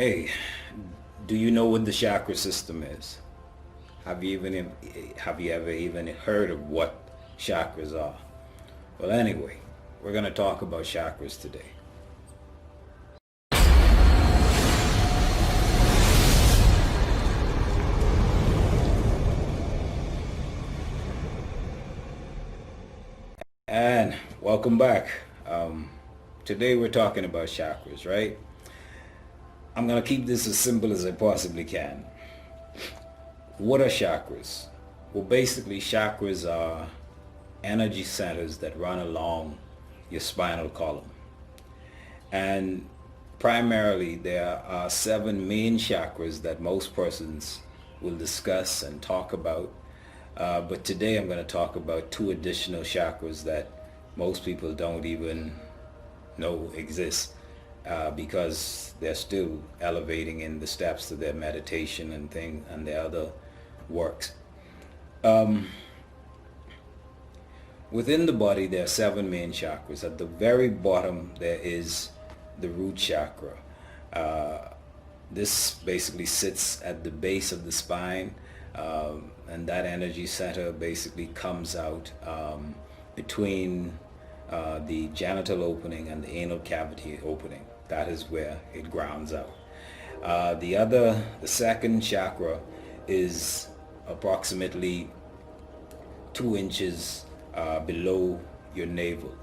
Hey, do you know what the chakra system is? Have you ever even heard of what chakras are? Well, anyway, we're going to talk about chakras today. And welcome back. Today we're talking about chakras, right? I'm going to keep this as simple as I possibly can. What are chakras? Well, basically chakras are energy centers that run along your spinal column. And primarily there are 7 main chakras that most persons will discuss and talk about. But today I'm going to talk about 2 additional chakras that most people don't even know exist because they're still elevating in the steps to their meditation and their other works. Within the body there are 7 main chakras. At the very bottom there is the root chakra. This basically sits at the base of the spine, and that energy center basically comes out between the genital opening and the anal cavity opening. That is where it grounds out. The second chakra is approximately 2 inches below your navel.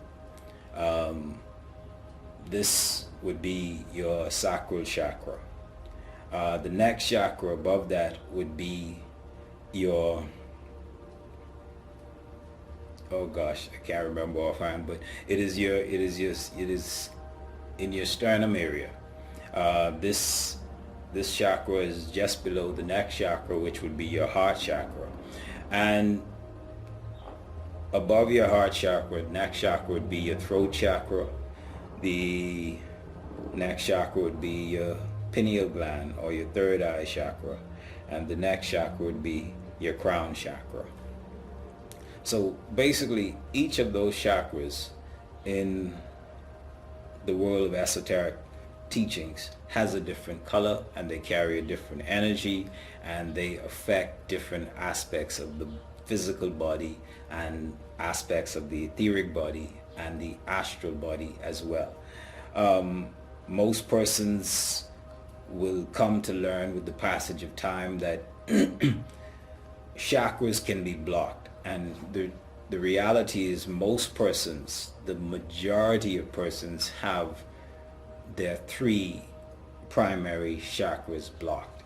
This would be your sacral chakra. The next chakra above that would be your, oh gosh, I can't remember offhand, but it is in your sternum area. This chakra is just below the next chakra, which would be your heart chakra. And above your heart chakra, next chakra would be your throat chakra. The next chakra would be your pineal gland or your third eye chakra. And the next chakra would be your crown chakra. So basically each of those chakras in the world of esoteric teachings has a different color, and they carry a different energy, and they affect different aspects of the physical body and aspects of the etheric body and the astral body as well. Most persons will come to learn with the passage of time that chakras can be blocked, and the reality is most persons, the majority of persons, have their 3 primary chakras blocked.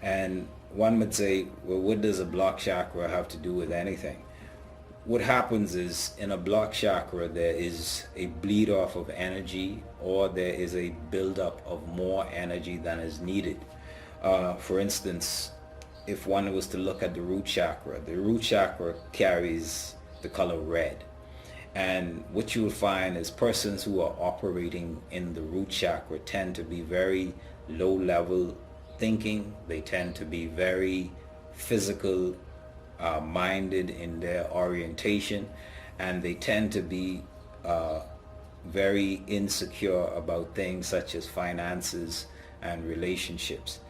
And one would say, well, what does a blocked chakra have to do with anything? What happens is, in a blocked chakra there is a bleed off of energy, or there is a buildup of more energy than is needed. For instance, if one was to look at the root chakra carries the color red. And what you will find is persons who are operating in the root chakra tend to be very low level thinking. They tend to be very physical minded in their orientation, and they tend to be very insecure about things such as finances and relationships.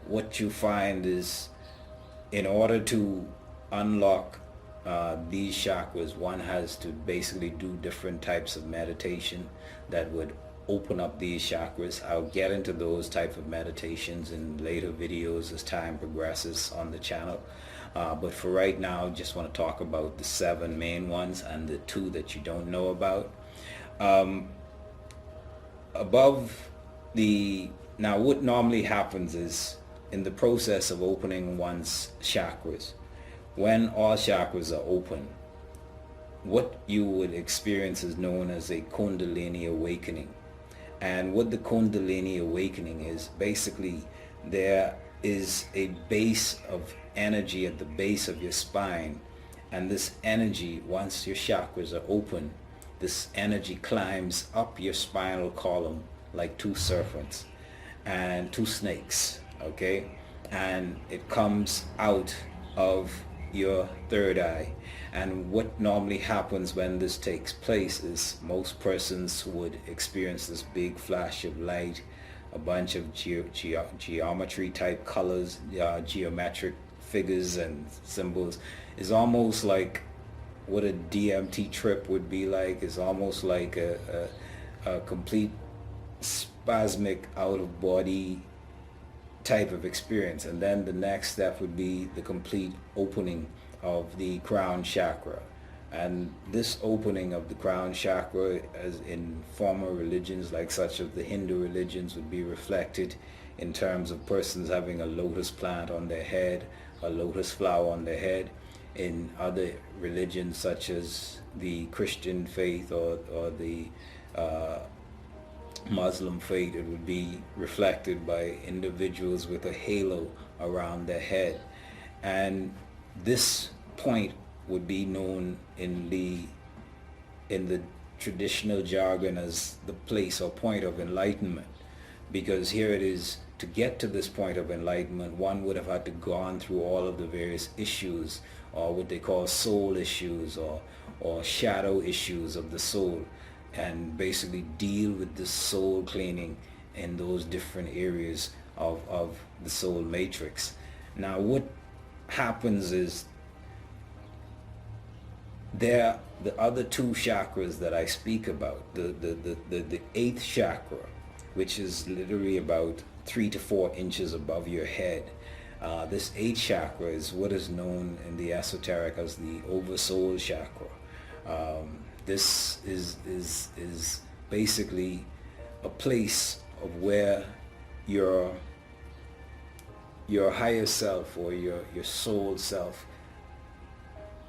What you find is, in order to unlock these chakras, one has to basically do different types of meditation that would open up these chakras. I'll get into those type of meditations in later videos as time progresses on the channel. But for right now, just want to talk about the 7 main ones and the 2 that you don't know about. Now what normally happens is, in the process of opening one's chakras, when all chakras are open, what you would experience is known as a Kundalini awakening. And what the Kundalini awakening is, basically there is a base of energy at the base of your spine, and this energy, once your chakras are open, this energy climbs up your spinal column like 2 serpents and 2 snakes, okay? And it comes out of your third eye. And what normally happens when this takes place is, most persons would experience this big flash of light, a bunch of geometry type colors, geometric figures and symbols. It's almost like what a DMT trip would be like. It's almost like a complete spasmic out of body type of experience. And then the next step would be the complete opening of the crown chakra. And this opening of the crown chakra, as in former religions like such as the Hindu religions, would be reflected in terms of persons having a lotus plant on their head, a lotus flower on their head. In other religions such as the Christian faith or the Muslim faith, it would be reflected by individuals with a halo around their head. And this point would be known in the traditional jargon as the place or point of enlightenment, because here it is, to get to this point of enlightenment, one would have had to gone through all of the various issues, or what they call soul issues, or shadow issues of the soul, and basically deal with the soul cleaning in those different areas of the soul matrix. Now what happens is, there the other two chakras that I speak about, the eighth chakra, which is literally about 3 to 4 inches above your head. This eighth chakra is what is known in the esoteric as the oversoul chakra. This is basically a place of where your higher self, or your soul self,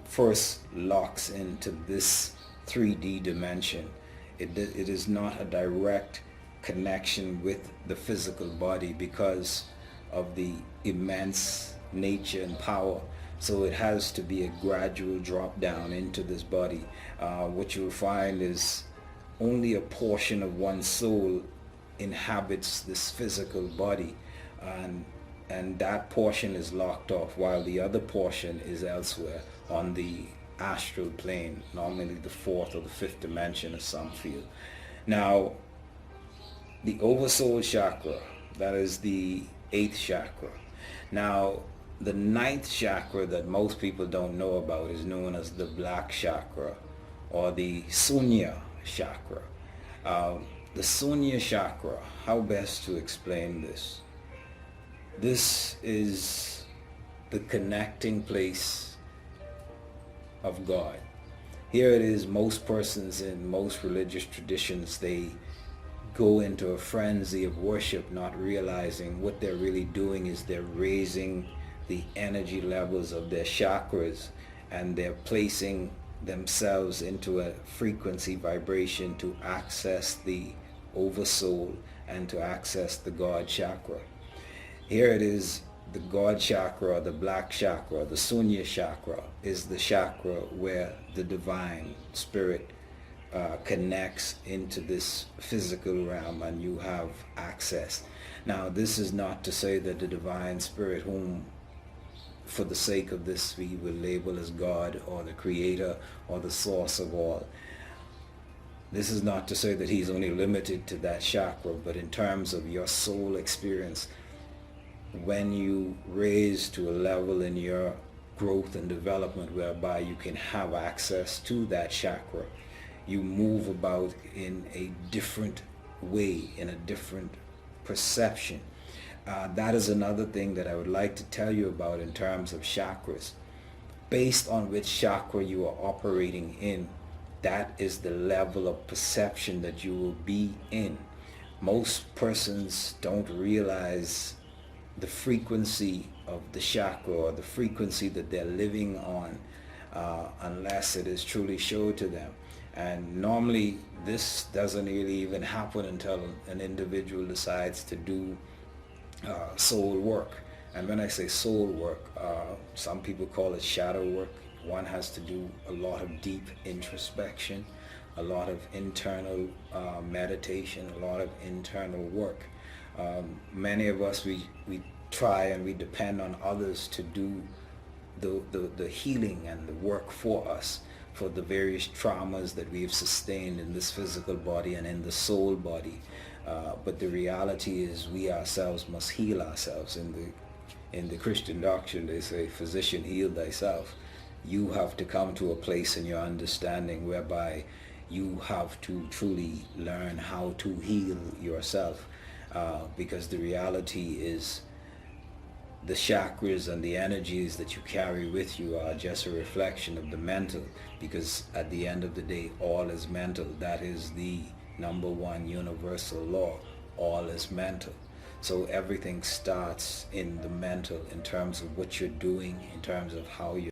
first locks into this 3D dimension. It is not a direct connection with the physical body because of the immense nature and power. So it has to be a gradual drop down into this body. What you'll find is only a portion of one's soul inhabits this physical body, and that portion is locked off, while the other portion is elsewhere on the astral plane, normally the 4th or the 5th dimension, as some feel. Now, the oversoul chakra, that is the 8th chakra. Now, the 9th chakra that most people don't know about is known as the black chakra, or the Sunya chakra. The Sunya chakra, how best to explain this? This is the connecting place of God. Here it is, most persons in most religious traditions, they go into a frenzy of worship, not realizing what they're really doing is they're raising the energy levels of their chakras, and they're placing themselves into a frequency vibration to access the oversoul and to access the God chakra. Here it is, the God chakra, the black chakra, the Sunya chakra, is the chakra where the divine spirit connects into this physical realm, and you have access. Now, this is not to say that the divine spirit, whom for the sake of this we will label as God, or the creator, or the source of all, this is not to say that he's only limited to that chakra, but in terms of your soul experience, when you raise to a level in your growth and development whereby you can have access to that chakra, you move about in a different way, in a different perception. That is another thing that I would like to tell you about in terms of chakras. Based on which chakra you are operating in, that is the level of perception that you will be in. Most persons don't realize the frequency of the chakra, or the frequency that they're living on, unless it is truly shown to them. And normally this doesn't really even happen until an individual decides to do soul work. And when I say soul work, some people call it shadow work. One has to do a lot of deep introspection, a lot of internal meditation, a lot of internal work. Many of us, we try and we depend on others to do the healing and the work for us, for the various traumas that we've sustained in this physical body and in the soul body. But the reality is we ourselves must heal ourselves. In the Christian doctrine, they say, physician, heal thyself. You have to come to a place in your understanding whereby you have to truly learn how to heal yourself, because the reality is the chakras and the energies that you carry with you are just a reflection of the mental, because at the end of the day, all is mental. That is the number one universal law. All is mental. So everything starts in the mental, in terms of what you're doing, in terms of how you're